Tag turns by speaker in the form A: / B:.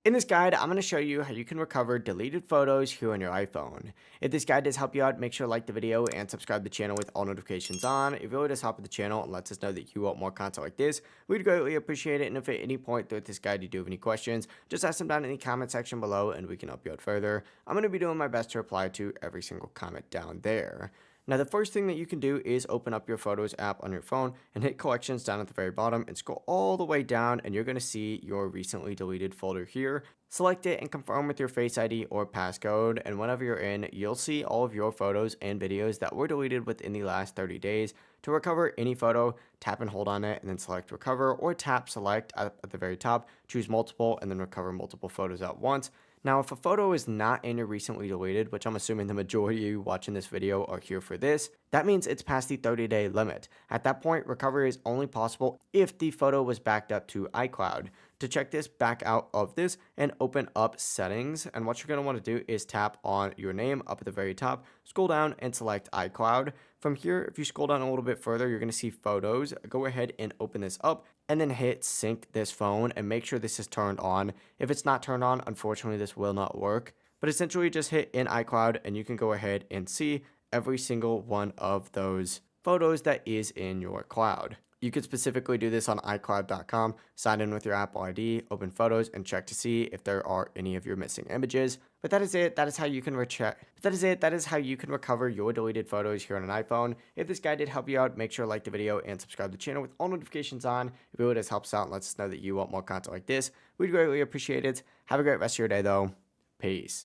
A: In this guide, I'm going to show you how you can recover deleted photos here on your iPhone. If this guide does help you out, make sure to like the video and subscribe to the channel with all notifications on. It really does help with the channel and lets us know that you want more content like this. We'd greatly appreciate it, and if at any point throughout this guide you do have any questions, just ask them down in the comment section below and we can help you out further. I'm going to be doing my best to reply to every single comment down there. Now, the first thing that you can do is open up your Photos app on your phone and hit Collections down at the very bottom and scroll all the way down, and you're going to see your recently deleted folder here. Select it and confirm with your Face ID or passcode, and whenever you're in, you'll see all of your photos and videos that were deleted within the last 30 days. To recover any photo, tap and hold on it and then select Recover, or tap Select at the very top, choose Multiple, and then recover multiple photos at once. Now, if a photo is not in your recently deleted, which I'm assuming the majority of you watching this video are here for this, that means it's past the 30-day limit. At that point, recovery is only possible if the photo was backed up to iCloud. To check this, back out of this and open up Settings. And what you're going to want to do is tap on your name up at the very top, scroll down and select iCloud. From here, if you scroll down a little bit further, you're going to see Photos. Go ahead and open this up and then hit Sync this phone and make sure this is turned on. If it's not turned on, unfortunately, this will not work. But essentially, just hit in iCloud and you can go ahead and see every single one of those photos that is in your cloud. You could specifically do this on iCloud.com, sign in with your Apple ID, open Photos, and check to see if there are any of your missing images. But that is it. That is how you can That is how you can recover your deleted photos here on an iPhone. If this guide did help you out, make sure to like the video and subscribe to the channel with all notifications on. It really does help us out and lets us know that you want more content like this. We'd greatly appreciate it. Have a great rest of your day, though. Peace.